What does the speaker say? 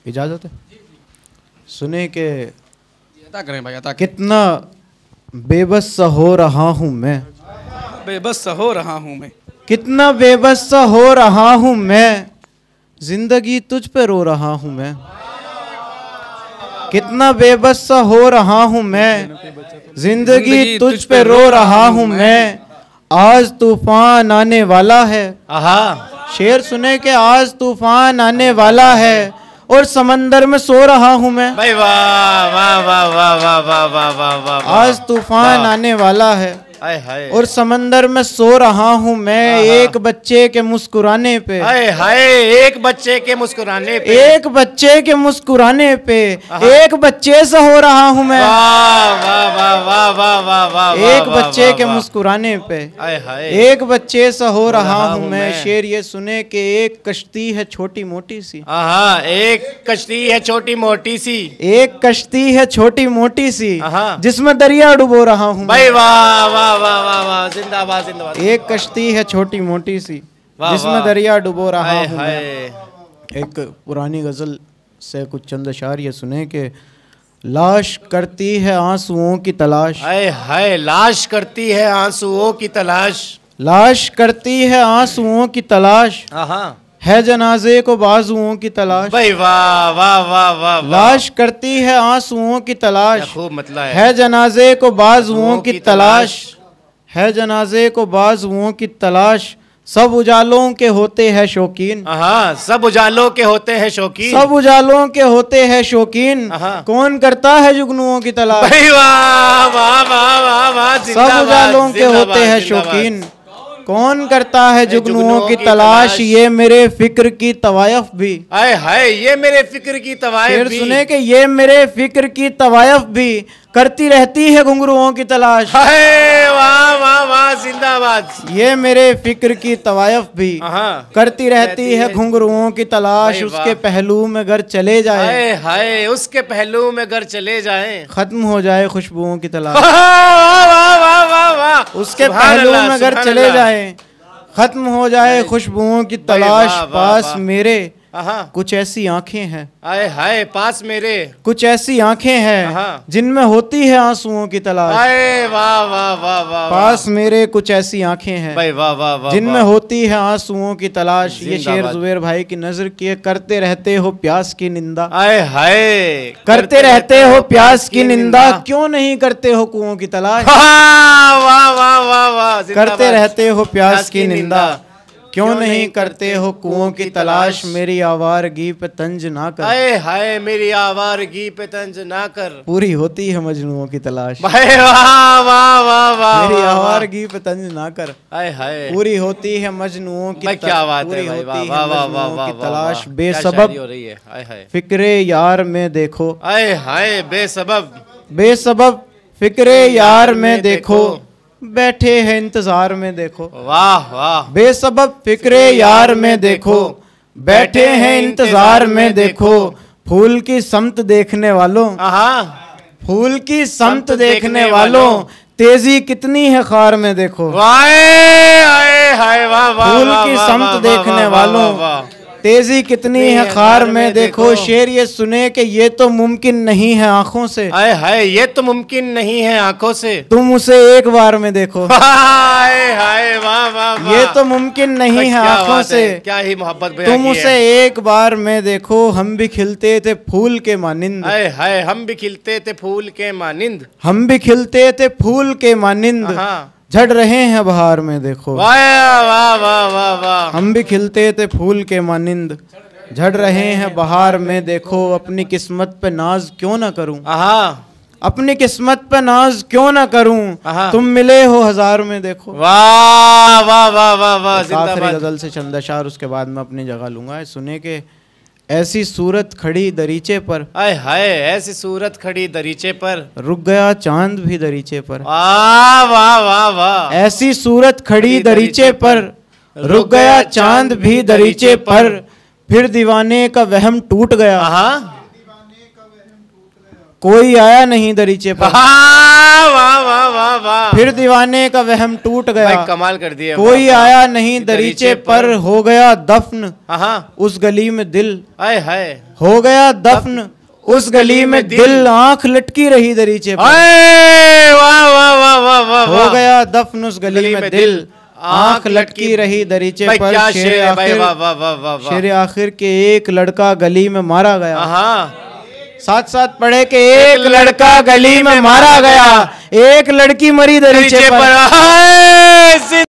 इजाजत है? सुने के अता करें भाई, अता। कितना बेबस सा हो रहा हूँ मैं, बेबस सा हो रहा हूँ मैं, कितना बेबस सा हो रहा हूँ मैं, जिंदगी तुझ पे रो रहा हूँ मैं। कितना बेबस सा हो रहा हूँ मैं, जिंदगी तुझ पे रो रहा हूँ मैं। आज तूफान आने वाला है। आहा, शेर सुने के आज तूफान आने वाला है और समंदर में सो रहा हूँ मैं। भाई वाह वाह वाह वाह वाह वाह वाह वाह वाह। आज तूफान आने वाला है हाय हाय, और समंदर में सो रहा हूँ मैं, एक बच्चे के मुस्कुराने पे। हाय हाय, एक बच्चे के मुस्कुराने पे, एक बच्चे के मुस्कुराने पे, एक बच्चे सा हो रहा हूँ मैं। वाह वाह वाह वाह वाह वाह वाह, एक बच्चे के मुस्कुराने पे, हाय हाय, एक बच्चे सा हो रहा हूँ मैं। शेर ये सुने के एक कश्ती है छोटी मोटी सी। आहा, एक कश्ती है छोटी मोटी सी, एक कश्ती है छोटी मोटी सी, आहा, जिसमें दरिया डुबो रहा हूँ भाई वाह वाह वाह वाह वाह, जिंदाबाद जिंदाबाद। एक कश्ती है छोटी मोटी सी, वाह, जिसमें वाह। दरिया डुबो रहा हाय हूँ मैं। हाय, एक पुरानी गजल से कुछ चंद अशार ये सुने के लाश करती है आंसुओं की तलाश। हाय हाय, लाश करती है आंसुओं की तलाश, लाश करती है आंसुओं की तलाश, आहा, है जनाजे को बाजुओं की तलाश। भाई वाह वाह वाह वाह, लाश करती है आंसुओं की तलाश, खूब मतलब है जनाजे को बाजुओं की तलाश, है जनाजे को बाजुओं की तलाश। सब उजालों के होते हैं शौकीन। हाँ, सब उजालों के होते हैं शौकीन, सब उजालों के होते हैं शौकीन, कौन करता है जुगनुओं की तलाश। भाई वाह वाह वाह वाह वाह, सब उजालों के होते हैं शौकीन, कौन करता है जुगनुओं की तलाश। ये मेरे फिक्र की तवायफ भी, हाय हाय, ये मेरे फिक्र की तवायफ भी। सुने के ये मेरे फिक्र की तवायफ भी करती रहती है घुंघरुओं की तलाश। हाय वाह वाह वाह, जिंदाबाद। ये मेरे फिक्र की तवायफ भी करती रहती है घुंघरुओं की तलाश। उसके पहलू में घर चले जाए, हाय हाय, उसके पहलू में घर चले जाए, खत्म हो जाए खुशबुओं की तलाश। वाह वाह वाह वाह वाह, उसके पहलू में घर चले जाए, खत्म हो जाए खुशबुओं की तलाश। पास मेरे कुछ ऐसी आंखें हैं, हाय हाय, पास मेरे कुछ ऐसी आंखें हैं जिनमें होती है आंसुओं की तलाश। हाय वाह वाह वाह वाह, पास मेरे कुछ ऐसी आंखें हैं भाई वाह वाह वाह, जिनमें होती है आंसुओं की तलाश। ये शेर जुबैर भाई की नजर किए, करते रहते हो प्यास की निंदा। हाय हाय, करते रहते हो प्यास की निंदा, क्यों नहीं करते हो कुओं की तलाश। वाह वाह वाह वाह, करते रहते हो प्यास की निंदा, क्यों नहीं करते हो कुओं की तलाश। मेरी आवारगी पे तंज ना कर, हाय हाय, मेरी आवारगी पे तंज ना कर, पूरी होती है मजनुओं की तलाश। भाई वाह वाह वाह वाह, मेरी आवारगी पे तंज ना कर, हाय हाय, पूरी होती है मजनुओं की क्या बात है भाई, वाह वाह वाह वाह वाह, तलाश। बेसबब हो रही है, हाय हाय, फिक्रे यार में देखो, हाय हाय, बेसबब, बेसबब फिक्रे यार में देखो, बैठे हैं इंतजार में देखो। वाह वाह, बेसबब फिक्रे यार में देखो, बैठे हैं इंतजार में देखो। फूल की समत देखने वालों, फूल की समत देखने वालों, तेजी कितनी है खार में देखो। फूल की समत देखने वालों, तेजी कितनी है खार में देखो। शेर ये सुने कि ये तो मुमकिन नहीं है आंखों से, हाय हाय, ये तो मुमकिन नहीं है आंखों से, तुम उसे एक बार में देखो। हाय हाय वाह वाह, ये तो मुमकिन नहीं है आंखों से, क्या ही मोहब्बत तुम उसे एक बार में देखो। हम भी खिलते थे फूल के मानिंद, हाय हाय, हम भी खिलते थे फूल के मानिंद, हम भी खिलते थे फूल के मानिंद, झड़ रहे हैं बहार में देखो। वाह वाह वाह वाह वाह, हम भी खिलते थे फूल के मानिंद, झड़ रहे हैं बहार में देखो। अपनी किस्मत पे नाज क्यों ना करूं, अपनी किस्मत पे नाज क्यों ना करूं, तुम मिले हो हजार में देखो। वाह वाह वाह वाह वाह, आखिरी गजल से चंद अशार, उसके बाद मैं अपनी जगह लूंगा। सुने के ऐसी सूरत खड़ी दरीचे पर, हाय हाय, ऐसी सूरत खड़ी दरीचे पर, रुक गया चांद भी दरीचे पर। वाह वाह वाह वाह, ऐसी सूरत खड़ी दरीचे पर, रुक गया चांद भी दरीचे पर। फिर दीवाने का वहम टूट गया, कोई आया नहीं दरीचे पर। वाह वाह वाह वाह वाह, फिर दीवाने का वहम टूट गया, भाई कमाल कर दिया। कोई आया नहीं दरीचे पर, हो गया दफन हाँ, उस गली में दिल। आए हाय, हो गया दफन उस गली में दिल, आंख लटकी रही दरीचे पर। आए वाह वाह वाह वाह वाह, हो गया दफन उस गली में दिल, आंख लटकी रही दरीचे भाई पर। क्या शेर है भाई, वाह वाह वाह वाह वाह। शेर आखिर के एक लड़का गली में मारा गया। हाँ, साथ साथ पढ़े के एक लड़का गली में मारा गया, एक लड़की मरी दरीचे पर।